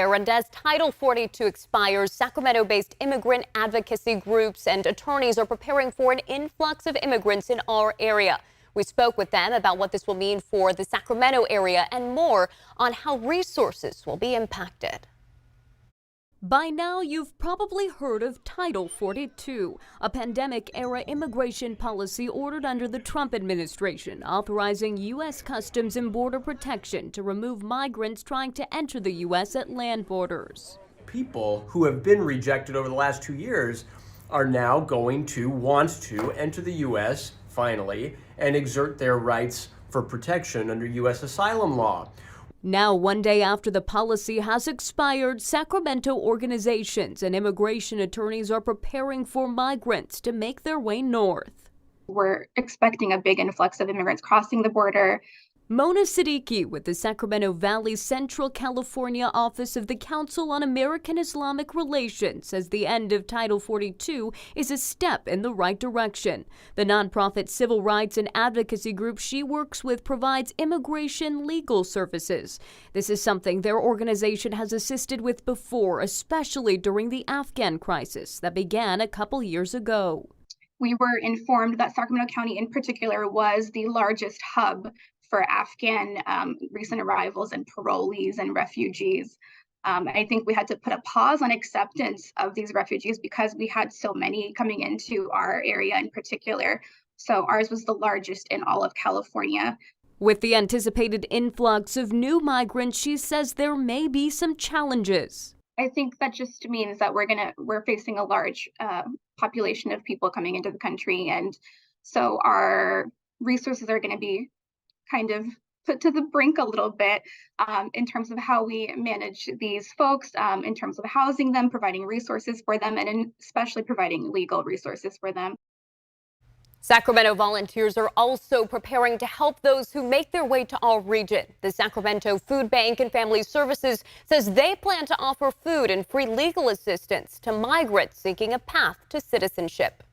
And as Title 42 expires, Sacramento-based immigrant advocacy groups and attorneys are preparing for an influx of immigrants in our area. We spoke with them about what this will mean for the Sacramento area and more on how resources will be impacted. By now, you've probably heard of Title 42, a pandemic-era immigration policy ordered under the Trump administration, authorizing U.S. Customs and Border Protection to remove migrants trying to enter the U.S. at land borders. People who have been rejected over the last 2 years are now going to want to enter the U.S. finally and exert their rights for protection under U.S. asylum law. Now, one day after the policy has expired, Sacramento organizations and immigration attorneys are preparing for migrants to make their way north. We're expecting a big influx of immigrants crossing the border. Mona Siddiqui with the Sacramento Valley Central California office of the Council on American Islamic Relations says the end of Title 42 is a step in the right direction. The nonprofit civil rights and advocacy group she works with provides immigration legal services. This is something their organization has assisted with before, especially during the Afghan crisis that began a couple years ago. We were informed that Sacramento County in particular was the largest hub for Afghan recent arrivals and parolees and refugees. I think we had to put a pause on acceptance of these refugees because we had so many coming into our area in particular. So ours was the largest in all of California. With the anticipated influx of new migrants, she says there may be some challenges. I think that just means that we're facing a large population of people coming into the country, and so our resources are going to be kind of put to the brink a little bit in terms of how we manage these folks, in terms of housing them, providing resources for them, and especially providing legal resources for them. Sacramento volunteers are also preparing to help those who make their way to our region. The Sacramento Food Bank and Family Services says they plan to offer food and free legal assistance to migrants seeking a path to citizenship.